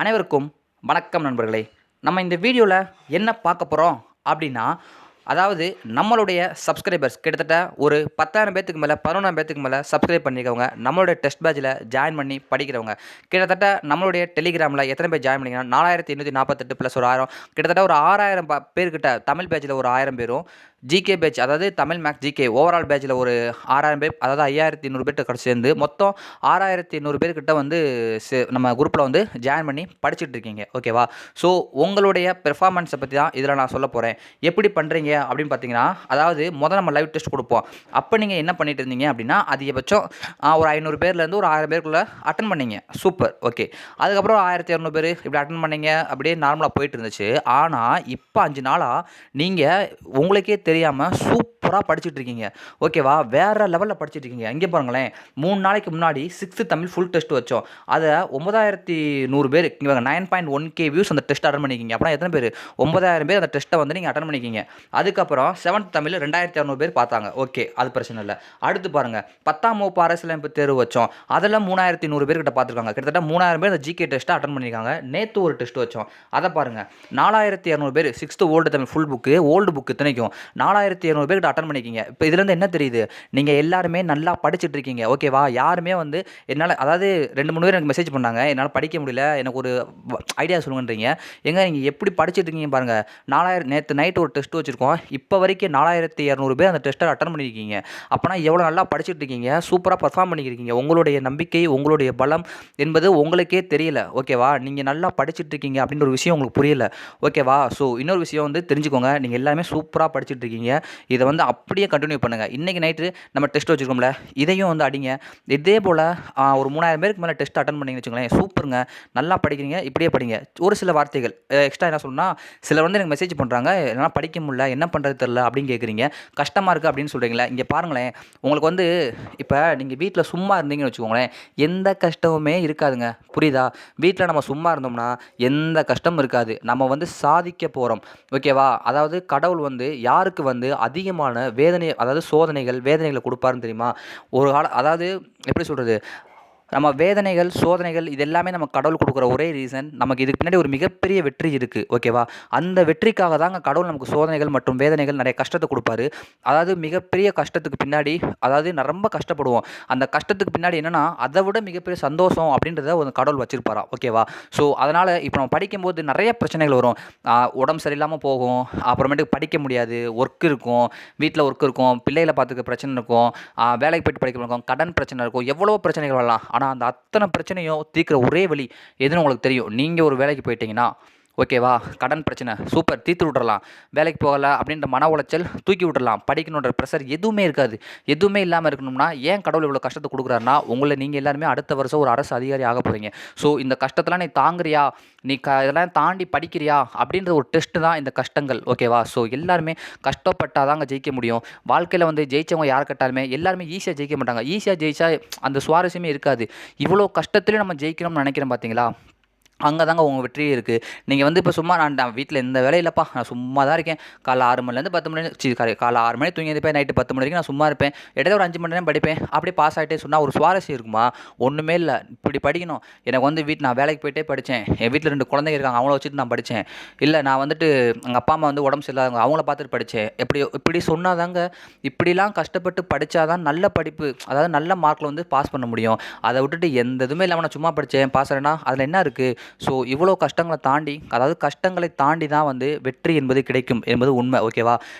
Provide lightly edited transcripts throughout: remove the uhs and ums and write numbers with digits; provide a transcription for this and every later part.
அனைவருக்கும் வணக்கம் நண்பர்களே. நம்ம இந்த வீடியோவில் என்ன பார்க்க போகிறோம் அப்படின்னா, அதாவது நம்மளுடைய சப்ஸ்கிரைபர்ஸ் கிட்டத்தட்ட ஒரு 10,000 பேத்துக்கு மேலே 11,000 பேத்துக்கு மேலே சப்ஸ்கிரைப் பண்ணியிருக்கவங்க, நம்மளுடைய டெஸ்ட் பேட்சில் ஜாயின் பண்ணி படிக்கிறவங்க, கிட்டத்தட்ட நம்மளுடைய டெலிகிராமில் எத்தனை பேர் ஜாயின் பண்ணிங்கன்னா 4,848 ப்ளஸ் ஒரு 1000, கிட்டத்தட்ட ஒரு 6,000 பேர்கிட்ட தமிழ் பேட்சில் ஒரு 1000 பேரும், ஜிகே பேட்ச் அதாவது தமிழ் மேக்ஸ் ஜிகே ஓவரால் பேட்சில் ஒரு 6,000 பேர், அதாவது 5,200 பேர்கிட்ட சேர்ந்து மொத்தம் 6,800 பேர்கிட்ட வந்து நம்ம குரூப்பில் வந்து ஜாயின் பண்ணி படிச்சுட்டு இருக்கீங்க. ஓகேவா? ஸோ உங்களுடைய பெர்ஃபார்மன்ஸை பற்றி தான் இதில் நான் சொல்ல போகிறேன். எப்படி பண்ணுறீங்க அப்படின்னு பார்த்தீங்கன்னா, அதாவது முதல்ல நம்ம லைவ் டெஸ்ட் கொடுப்போம். அப்போ நீங்கள் என்ன பண்ணிட்டு இருந்தீங்க அப்படின்னா, அதிகபட்சம் ஒரு 500 பேர்லேருந்து ஒரு 1000 பேருக்குள்ளே அட்டன் பண்ணீங்க. சூப்பர். ஓகே. அதுக்கப்புறம் 1,200 பேர் இப்படி அட்டன் பண்ணீங்க. அப்படியே நார்மலாக போயிட்டு இருந்துச்சு. ஆனால் இப்போ 5 நாளாக நீங்கள் உங்களுக்கே தெரியாமல் சூப்பராக படிச்சுட்டு இருக்கீங்க. ஓகேவா? வேறு லெவலில் படிச்சுட்டு இருக்கீங்க. இங்கே பாருங்களேன், 3 நாளைக்கு முன்னாடி 6th தமிழ் ஃபுல் டெஸ்ட் வச்சோம். அதை 9,100 பேர், இவங்க 9.1K வியூஸ் அந்த டெஸ்ட் அட்டன் பண்ணிக்கிங்க. அப்புறம் எத்தனை பேர்? 9,000 பேர் அந்த டெஸ்ட்டை வந்து நீங்கள் அட்டன் பண்ணிக்கிங்க. அதுக்கப்புறம் 7th தமிழ் 2,200 பேர் பார்த்தாங்க. ஓகே, அது பிரச்சனை இல்லை. அடுத்து பாருங்கள், 10ஆம் வகுப்பு அரசியலமைப்பு தேர்வு வச்சோம். அதில் 3,100 பேர்கிட்ட பார்த்துருக்காங்க. கிட்டத்தட்ட 3,000 பேர் அந்த ஜிகே டெஸ்ட்டை அட்டன் பண்ணியிருக்காங்க. நேற்று ஒரு டெஸ்ட் வச்சோம். அதை பாருங்கள், 4,200 பேர் 6th old Tamil full book, old book இத்தனைக்கும் 4,200 பேர்கிட்ட அட்டன் பண்ணிக்கிங்க. இப்போ இதுலேருந்து என்ன தெரியுது? நீங்கள் எல்லாருமே நல்லா படிச்சுட்டு இருக்கீங்க. ஓகேவா? யாருமே வந்து என்னால், அதாவது 2-3 பேர் எனக்கு மெசேஜ் பண்ணாங்க, என்னால் படிக்க முடியல, எனக்கு ஒரு ஐடியா சொல்லுங்கன்றீங்க. எங்க நீங்கள் எப்படி படிச்சுட்டு இருக்கீங்க பாருங்கள். 4,000 நேற்று நைட்டு ஒரு டெஸ்ட் வச்சுருக்கோம். இப்போ வரைக்கும் 4,200 பேர் அந்த டெஸ்ட்டை அட்டன் பண்ணியிருக்கீங்க. அப்போனா எவ்வளோ நல்லா படிச்சுட்டு இருக்கீங்க, சூப்பராக பர்ஃபார்ம் பண்ணியிருக்கீங்க. உங்களுடைய நம்பிக்கை, உங்களுடைய பலம் என்பது உங்களுக்கே தெரியல. ஓகேவா? நீங்கள் நல்லா படிச்சுட்டு இருக்கீங்க அப்படின்ற ஒரு விஷயம் உங்களுக்கு புரியல. ஓகேவா? ஸோ இன்னொரு விஷயம் வந்து தெரிஞ்சுக்கோங்க, நீங்கள் எல்லாமே சூப்பராக படிச்சுட்டு இருக்கீங்க. இதை வந்து அப்படியே கண்டினியூ பண்ணுங்கள். இன்றைக்கி நைட்டு நம்ம டெஸ்ட் வச்சுருக்கோம்ல, இதையும் வந்து அடிங்க. இதே போல் ஒரு 3,000 பேருக்கு மேலே டெஸ்ட் அட்டன் பண்ணிங்கன்னு வச்சுக்கோங்களேன். சூப்பருங்க, நல்லா படிக்கிறீங்க, இப்படியே படிங்க. ஒரு சில வார்த்தைகள் எக்ஸ்ட்ரா என்ன சொல்லணும்னா, சிலர் வந்து எனக்கு மெசேஜ் பண்ணுறாங்க, என்னால் படிக்க முடியல, என்ன பண்ணுறது தெரில அப்படின்னு கேட்குறீங்க, கஷ்டமாக இருக்குது அப்படின்னு சொல்கிறீங்களே. இங்கே பாருங்களேன், உங்களுக்கு வந்து இப்போ நீங்கள் வீட்டில் சும்மா இருந்தீங்கன்னு வச்சுக்கோங்களேன், எந்த கஷ்டமுமே இருக்காதுங்க. புரியுதா? வீட்டில் நம்ம சும்மா இருந்தோம்னா எந்த கஷ்டமும் இருக்காது. நம்ம வந்து சாதிக்க போகிறோம். ஓகேவா? அதாவது கடவுள் வந்து யாருக்கு வந்து அதிகமான வேதனை, அதாவது வேதனைகளை கொடுப்பாருன்னு தெரியுமா? ஒரு அதாவது எப்படி சொல்கிறது, நம்ம வேதனைகள், சோதனைகள் இது எல்லாமே நம்ம கடவுள் கொடுக்குற ஒரே ரீசன், நமக்கு இதுக்கு பின்னாடி ஒரு மிகப்பெரிய வெற்றி இருக்குது. ஓகேவா? அந்த வெற்றிக்காக தாங்க கடவுள் நமக்கு சோதனைகள் மற்றும் வேதனைகள், நிறைய கஷ்டத்தை கொடுப்பாரு. அதாவது மிகப்பெரிய கஷ்டத்துக்கு பின்னாடி, அதாவது ரொம்ப கஷ்டப்படுவோம். அந்த கஷ்டத்துக்கு பின்னாடி என்னென்னா, அதை விட மிகப்பெரிய சந்தோஷம் அப்படின்றத ஒரு கடவுள் வச்சிருப்பாராம். ஓகேவா? ஸோ அதனால் இப்போ நம்ம படிக்கும்போது நிறைய பிரச்சனைகள் வரும். உடம்பு சரியில்லாமல் போகும், அப்புறமேட்டுக்கு படிக்க முடியாது, ஒர்க் இருக்கும், வீட்டில் ஒர்க் இருக்கும், பிள்ளைகளை பார்த்துக்க பிரச்சனை இருக்கும், வேலைக்கு போய்ட்டு படிக்க இருக்கும், கடன் பிரச்சனை இருக்கும், எவ்வளோ பிரச்சனைகள் வரலாம். ஆனால் அந்த அத்தனை பிரச்சனையும் தீர்க்கிற ஒரே வழி எதுன்னு உங்களுக்கு தெரியும். நீங்கள் ஒரு வேலைக்கு போயிட்டீங்கன்னா, ஓகேவா, கடன் பிரச்சனை சூப்பர் தீர்த்து விட்றலாம். வேலைக்கு போகலை அப்படின்ற மன உளைச்சல் தூக்கி விட்டுறலாம். படிக்கணுன்ற ப்ரெஷர் எதுவுமே இருக்காது. எதுவுமே இல்லாமல் இருக்கணும்னா ஏன் கடவுள் இவ்வளோ கஷ்டத்தை கொடுக்குறாருன்னா, உங்களை நீங்கள் எல்லாருமே அடுத்த வருஷம் ஒரு அரசு அதிகாரி ஆக போகிறீங்க. ஸோ இந்த கஷ்டத்தெல்லாம் நீ தாங்குறியா, நீ இதெல்லாம் தாண்டி படிக்கிறியா அப்படின்ற ஒரு டெஸ்ட்டு தான் இந்த கஷ்டங்கள். ஓகேவா? ஸோ எல்லாருமே கஷ்டப்பட்டால் தாங்க ஜெயிக்க முடியும். வாழ்க்கையில் வந்து ஜெயித்தவங்க யார் கேட்டாலுமே எல்லாருமே ஈஸியாக ஜெயிக்க மாட்டாங்க. ஈஸியாக ஜெயிச்சா அந்த சுவாரஸ்யமே இருக்காது. இவ்வளோ கஷ்டத்துலேயும் நம்ம ஜெயிக்கணும்னு நினைக்கிறேன் பார்த்தீங்களா? அங்கே தாங்க உங்கள் வெற்றியே இருக்குது. நீங்கள் வந்து இப்போ சும்மா நான் வீட்டில் எந்த வேலையும் இல்லைப்பா, நான் சும்மா தான் இருக்கேன், காலைல 6 மணிலேருந்து 10 மணி காலைல 6 மணி தூங்கி எழுந்திரிப்பேன், நைட்டு 10 மணி வரைக்கும் நான் சும்மா இருப்பேன், இடையில ஒரு 5 மணி நேரம் படிப்பேன், அப்படியே பாஸ் ஆகிட்டே சொன்னால் ஒரு சுவாரஸ்யம் இருக்குமா? ஒன்றுமே இல்லை. இப்படி படிக்கணும். எனக்கு வந்து நான் வேலைக்கு போயிட்டே படித்தேன், என் வீட்டில் 2 குழந்தைங்க இருக்காங்க, அவங்கள வச்சுட்டு நான் படித்தேன். இல்லை நான் வந்துட்டு எங்கள் அப்பா அம்மா வந்து உடம்பு சரியில்லாதவங்க, அவங்கள பார்த்துட்டு படித்தேன். இப்படி சொன்னால் தாங்க, இப்படிலாம் கஷ்டப்பட்டு படித்தா தான் நல்ல படிப்பு, அதாவது நல்ல மார்க்கில் வந்து பாஸ் பண்ண முடியும். அதை விட்டுட்டு எந்த இதுவுமே இல்லாமல் நான் சும்மா படித்தேன் பாஸ் ஆகிறேன்னா அதில் என்ன இருக்குது? ஸோ இவ்வளோ கஷ்டங்களை தாண்டி, அதாவது கஷ்டங்களை தாண்டி தான் வந்து வெற்றி என்பது கிடைக்கும் என்பது உண்மை. ஓகேவா?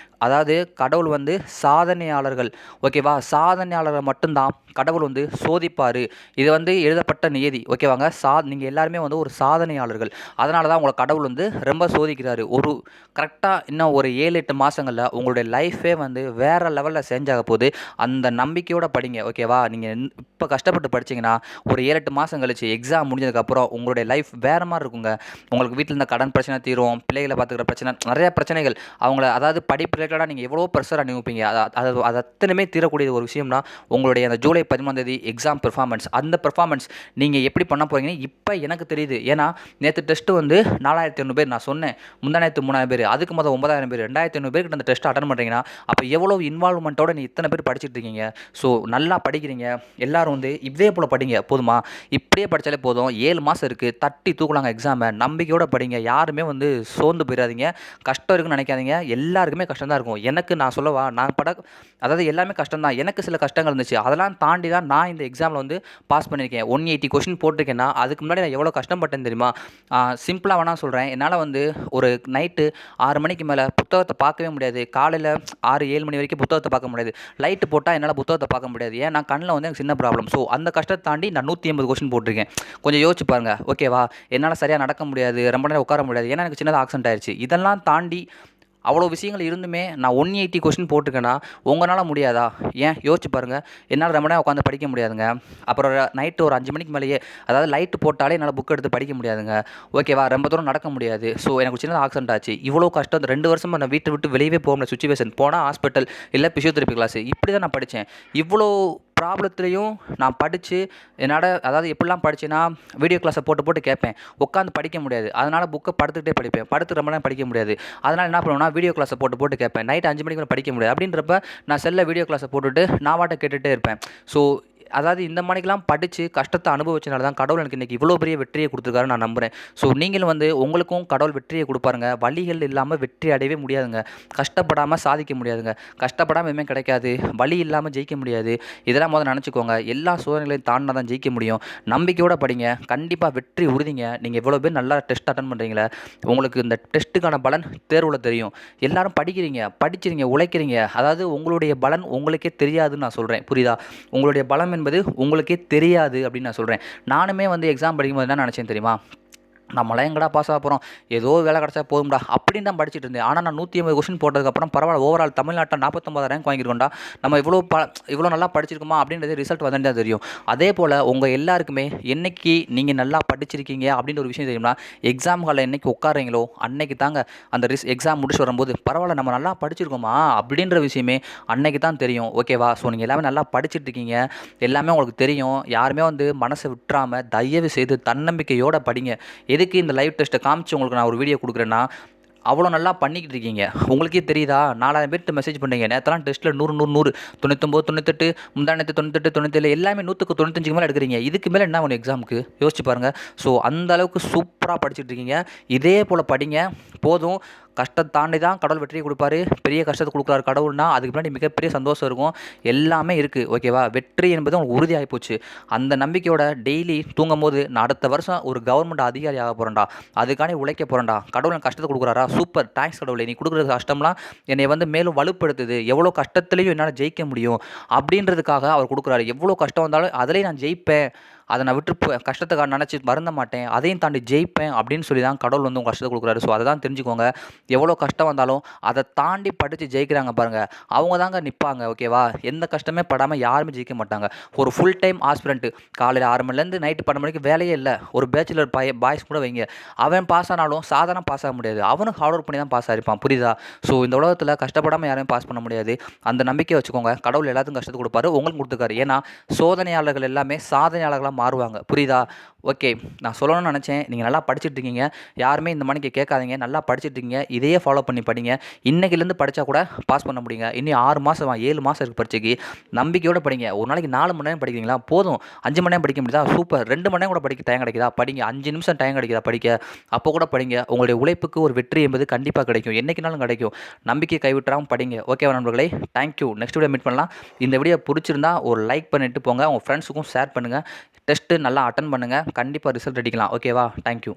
அதாவது கடவுள் வந்து சாதனையாளர்கள், ஓகேவா, சாதனையாளர்கள் மட்டும்தான் கடவுள் வந்து சோதிப்பார். இது வந்து எழுதப்பட்ட நியதி. ஓகேவாங்க? நீங்கள் எல்லாருமே வந்து ஒரு சாதனையாளர்கள். அதனால தான் உங்களை கடவுள் வந்து ரொம்ப சோதிக்கிறாரு. ஒரு கரெக்டாக இன்னும் ஒரு 7-8 மாதங்களில் உங்களுடைய லைஃபே வந்து வேறு லெவலில் சேஞ்ச் ஆக போகுது. அந்த நம்பிக்கையோடு படிங்க. ஓகேவா? நீங்கள் இப்போ கஷ்டப்பட்டு படிச்சிங்கன்னா ஒரு 7-8 மாதம் கழிச்சு எக்ஸாம் முடிஞ்சதுக்கப்புறம் உங்களுடைய லைஃப் வேறு மாதிரி இருக்குங்க. உங்களுக்கு வீட்டில் இருந்த கடன் பிரச்சனை தீரும், பிள்ளைகளை பார்த்துக்கிற பிரச்சனை, நிறைய பிரச்சனைகள் அவங்கள, அதாவது படிப்பு ரிலேட்டடாக நீங்கள் எவ்வளோ ப்ரெஷர் அனுபவிப்பீங்க. அது அத்தனையுமே தீரக்கூடிய ஒரு விஷயம்னா உங்களுடைய அந்த ஜூலை 13 எக்ஸாம் பெர்ஃபார்மன்ஸ். அந்த பெர்ஃபார்மன்ஸ் நீங்கள் எப்படி பண்ண போகிறீங்கன்னு இப்போ எனக்கு தெரியுது. ஏன்னா நேற்று டெஸ்ட்டு வந்து 4500 பேர் நான் சொன்னேன். முந்தானேத்து 3000 பேர், அதுக்கு மொதல் 9000 பேர், 2500 பேருக்கு அந்த டெஸ்ட் அட்டன் பண்ணுறீங்கன்னா அப்போ எவ்வளோ இன்வால்வ்மெண்ட்டோட நீ இத்தனை பேர் படிச்சுட்டு இருக்கீங்க. ஸோ நல்லா படிக்கிறீங்க. எல்லாரும் வந்து இதே போல் படிங்க போதுமா? இப்படியே படித்தாலே போதும். 7 மாதம் இருக்குது, தட்டி தூக்கலாங்க எக்ஸாமை. நம்பிக்கையோடு படிங்க. யாருமே வந்து சோர்ந்து போயிடாதீங்க. கஷ்டம் இருக்குன்னு நினைக்காதீங்க. எல்லாருக்குமே கஷ்டம் தான் இருக்கும். எனக்கு நான் சொல்லவா, நான் அதாவது எல்லாமே கஷ்டம் தான். எனக்கு சில கஷ்டங்கள் இருந்துச்சு. அதெல்லாம் தாண்டி தான் நான் இந்த எக்ஸாமில் வந்து பாஸ் பண்ணியிருக்கேன். 180 கொஷின் போட்டிருக்கேன்னா அதுக்கு முன்னாடி நான் எவ்வளோ கஷ்டப்பட்டேன்னு தெரியுமா? சிம்பிளாக வேணால் சொல்கிறேன். என்னால் வந்து ஒரு நைட்டு 6 மணிக்கு மேலே புத்தகத்தை பார்க்கவே முடியாது. காலையில் 6-7 மணி வரைக்கும் புத்தகத்தை பார்க்க முடியாது. லைட்டு போட்டால் என்னால் புத்தகத்தை பார்க்க முடியாது. ஏன் நான் கண்ணில் வந்து எனக்கு சின்ன ப்ராப்ளம். ஸோ அந்த கஷ்டத்தை தாண்டி நான் 180 கொஷின் போட்டிருக்கேன். கொஞ்சம் யோசிச்சு பாருங்கள். ஓகேவா? என்னால் சரியாக நடக்க முடியாது, ரொம்ப நேரம் உட்கார முடியாது. ஏன்னா எனக்கு சின்னதாக ஆக்சிடென்ட் ஆயிடுச்சு. இதெல்லாம் தாண்டி அவ்வளோ விஷயங்கள் இருந்துமே நான் 180 கொஷின் போட்டிருக்கேன்னா உங்களால் முடியாதா? ஏன் யோசிச்சு பாருங்கள். என்னால் ரொம்ப நேரம் உட்காந்து படிக்க முடியாதுங்க. அப்புறம் நைட்டு ஒரு 5 மணிக்கு மேலேயே, அதாவது லைட்டு போட்டாலே என்னால் புக் எடுத்து படிக்க முடியாதுங்க. ஓகேவா? ரொம்ப தூரம் நடக்க முடியாது. ஸோ எனக்கு சின்னதாக ஆக்சிடென்ட் ஆச்சு. இவ்வளோ கஷ்டம். 2 வருஷமாக நான் வீட்டை விட்டு வெளியவே போக முடியாத சுச்சுவேஷன். போனால் ஹாஸ்பிட்டல், இல்லை ஃபிசியோதெரப்பி கிளாஸ், இப்படி தான் நான் படித்தேன். இவ்வளோ ப்ராப்ளத்துலேயும் நான் படித்து அதாவது எப்படிலாம் படித்தேன்னா வீடியோ கிளாஸை போட்டு கேட்பேன். உட்காந்து படிக்க முடியாது. அதனால் புக்கை படுத்துக்கிட்டே படிப்பேன். படுத்து ரொம்ப நேரம் படிக்க முடியாது. அதனால் என்ன பண்ணுவேன்னா வீடியோ கிளாஸை போட்டு கேட்பேன். நைட் 5 மணிக்கு படிக்க முடியாது. அப்படின்றப்ப நான் செல்லில் வீடியோ கிளாஸை போட்டுட்டு நான் பாட்டை கேட்டுகிட்டே இருப்பேன். ஸோ அதாவது இந்த மணிக்கெலாம் படித்து கஷ்டத்தை அனுபவிச்சனால தான் கடவுள் எனக்கு இன்றைக்கி இவ்வளோ பெரிய வெற்றியை கொடுத்துருக்காருன்னு நான் நம்புகிறேன். ஸோ நீங்களும் வந்து உங்களுக்கும் கடவுள் வெற்றியை கொடுப்பாருங்க. வழிகள் இல்லாமல் வெற்றி அடையவே முடியாதுங்க. கஷ்டப்படாமல் சாதிக்க முடியாதுங்க. கஷ்டப்படாமல் எதுவுமே கிடைக்காது. வழி இல்லாமல் ஜெயிக்க முடியாது. இதெல்லாம் முதல்ல நினச்சிக்கோங்க. எல்லா சோதனைகளையும் தாண்டினா தான் ஜெயிக்க முடியும். நம்பிக்கையோடு படிங்க. கண்டிப்பாக வெற்றி உறுதிங்க. நீங்கள் எவ்வளோ பேர் நல்லா டெஸ்ட் அட்டன் பண்ணுறீங்களே, உங்களுக்கு இந்த டெஸ்ட்டுக்கான பலன் தேர்வில் தெரியும். எல்லாரும் படிக்கிறீங்க, படிச்சிருங்க, உழைக்கிறீங்க. அதாவது உங்களுடைய பலன் உங்களுக்கே தெரியாதுன்னு நான் சொல்கிறேன். புரியுதா? உங்களுடைய பலம் என்பது உங்களுக்கே தெரியாது அப்படின்னு நான் சொல்கிறேன். நானுமே வந்து எக்ஸாம் படிக்கும்போது என்ன நினச்சேன் தெரியுமா? நம்மளாம் எங்கடா பாஸ் ஆக போகிறோம், ஏதோ வேலை கிடச்சா போதும்டா அப்படின்னு தான் படிச்சுட்டு இருந்தேன். ஆனால் நான் 180 கொஷின் போட்டதுக்கப்புறம் பரவாயில்ல, ஓவரால் தமிழ்நாட்டில் 49 ரேங்க் வாங்கியிருக்கோண்டா, நம்ம இவ்வளோ நல்லா படிச்சிருக்கோமா அப்படின்றது ரிசல்ட் வந்து தான் தெரியும். அதே போல் உங்கள் எல்லாருக்குமே என்றைக்கு நீங்கள் நல்லா படிச்சிருக்கீங்க அப்படின்ற ஒரு விஷயம் தெரியுமா? எக்ஸாம் ஹாலில் என்றைக்கு உட்காரீங்களோ அன்னைக்கு தாங்க அந்த எக்ஸாம் முடிச்சு வரும்போது பரவாயில்ல நம்ம நல்லா படிச்சிருக்கோமா அப்படின்ற விஷயமே அன்னைக்கு தான் தெரியும். ஓகேவா? ஸோ நீங்கள் எல்லாமே நல்லா படிச்சுட்டு இருக்கீங்க. எல்லாமே உங்களுக்கு தெரியும். யாருமே வந்து மனசை விட்டுறாமல் தயவு செய்து தன்னம்பிக்கையோடு படிங்க. எதுக்கு இந்த லைவ் டெஸ்ட்டை காமிச்சு உங்களுக்கு நான் ஒரு வீடியோ கொடுக்குறேன்னா, அவ்வளோ நல்லா பண்ணிக்கிட்டு இருக்கீங்க. உங்களுக்கே தெரியுதா? 4000 பேர்கிட்ட மெசேஜ் பண்ணுறீங்க. நேற்றுலாம் டெஸ்ட்டில் 100 100 100 99 98 முந்தானத்து 98 97 எல்லாமே 100க்கு 95 மேலே எடுக்கிறீங்க. இதுக்கு மேலே என்ன ஒன்று எக்ஸாமுக்கு யோசிச்சு பாருங்கள். ஸோ அந்த அளவுக்கு சூப்பராக படிச்சுட்டு இருக்கீங்க. இதே போல் படிங்க போதும். கஷ்டத்தை தாண்டி தான் கடவுள் வெற்றியை கொடுப்பாரு. பெரிய கஷ்டத்தை கொடுக்குறாரு கடவுள்னா அதுக்கு முன்னாடி மிகப்பெரிய சந்தோஷம் இருக்கும். எல்லாமே இருக்குது. ஓகேவா? வெற்றி என்பது உங்களுக்கு உறுதியாகி போச்சு. அந்த நம்பிக்கையோட டெய்லி தூங்கும் போது நான் அடுத்த வருஷம் ஒரு கவர்மெண்ட் அதிகாரி ஆக போகிறேன்டா, அதுக்காண்டி உழைக்க போகிறேன்டா, கடவுள் கஷ்டத்தை கொடுக்குறாரா, சூப்பர் தேங்க்ஸ் கடவுளே, நீ கொடுக்குற கஷ்டம்லாம் என்னை வந்து மேலும் வலுப்படுத்துது, எவ்வளோ கஷ்டத்துலேயும் என்னால் ஜெயிக்க முடியும் அப்படின்றதுக்காக அவர் கொடுக்குறாரு. எவ்வளோ கஷ்டம் வந்தாலும் அதிலே நான் ஜெயிப்பேன், அதை நான் விட்டு கஷ்டத்தை நினச்சி வருந்த மாட்டேன், அதையும் தாண்டி ஜெயிப்பேன் அப்படின்னு சொல்லி தான் கடவுள் வந்து உங்கள் கஷ்டத்தை கொடுக்குறாரு. ஸோ அதை தான் தெரிஞ்சுக்கோங்க. எவ்வளோ கஷ்டம் வந்தாலும் அதை தாண்டி படித்து ஜெயிக்கிறாங்க பாருங்கள், அவங்க தாங்க நிற்பாங்க. ஓகேவா? எந்த கஷ்டமே படாமல் யாருமே ஜெயிக்க மாட்டாங்க. ஒரு ஃபுல் டைம் ஆஸ்பிரண்ட்டு காலையில் 6 மணிலேருந்து நைட்டு 12 மணிக்கு வேலையே இல்லை, ஒரு பேச்சுலர் பாய்ஸ் கூட வைங்க, அவன் பாஸ் ஆனாலும் சாதாரண பாஸ் ஆக முடியாது. அவனும் ஹார்ட் ஒர்க் பண்ணி தான் பாஸ் ஆகிருப்பான். புரியுதா? ஸோ இந்த உலகத்தில் கஷ்டப்படாமல் யாரையும் பாஸ் பண்ண முடியாது. அந்த நம்பிக்கை வச்சுக்கோங்க. கடவுள் எல்லாத்துக்கும் கஷ்டத்தை கொடுப்பாரு, உங்களுக்கு கொடுத்துருக்காரு. ஏன்னா சோதனையாளர்கள் எல்லாமே சாதனையாளர்களாக மாறுவாங்க. புரியுதா? ஓகே, நான் சொல்லணும்னு நினச்சேன். நீங்கள் நல்லா படிச்சுட்டு இருக்கீங்க. யாருமே இந்த மணிக்கு கேட்காதீங்க. நல்லா படிச்சுட்டு இருக்கீங்க. இதையே ஃபாலோ பண்ணி படிங்க. இன்றைக்கிலேருந்து படித்தா கூட பாஸ் பண்ண முடியுங்க. இன்னும் 6 மாதம் 7 மாதம் இருக்குது பரீட்சைக்கு. நம்பிக்கையோடு படிங்க. ஒரு நாளைக்கு 4 மணி நேரம் படிக்கிறீங்களா? போதும். 5 மணி நேரம் படிக்க முடியுதா? சூப்பர். 2 மணி நேரம் கூட படிக்க டைம் கிடைக்குதா? படிங்க. 5 நிமிஷம் டைம் கிடைக்குதா படிக்க? அப்போ கூட படிங்க. உங்களுடைய உழைப்புக்கு ஒரு வெற்றி என்பது கண்டிப்பாக கிடைக்கும். என்றைக்குனாலும் கிடைக்கும். நம்பிக்கை கைவிட்டுறாமல் படிங்க. ஓகேவா நண்பர்களே? தேங்க்யூ. நெக்ஸ்ட் வீடியோ மீட் பண்ணலாம். இந்த வீடியோ பிடிச்சிருந்தா ஒரு லைக் பண்ணிட்டு போங்க. உங்கள் ஃப்ரெண்ட்ஸுக்கும் ஷேர் பண்ணுங்கள். டெஸ்ட்டு நல்லா அட்டன் பண்ணுங்கள். கண்டிப்பாக ரிசல்ட் அடிக்கலாம். ஓகேவா? தேங்க்யூ.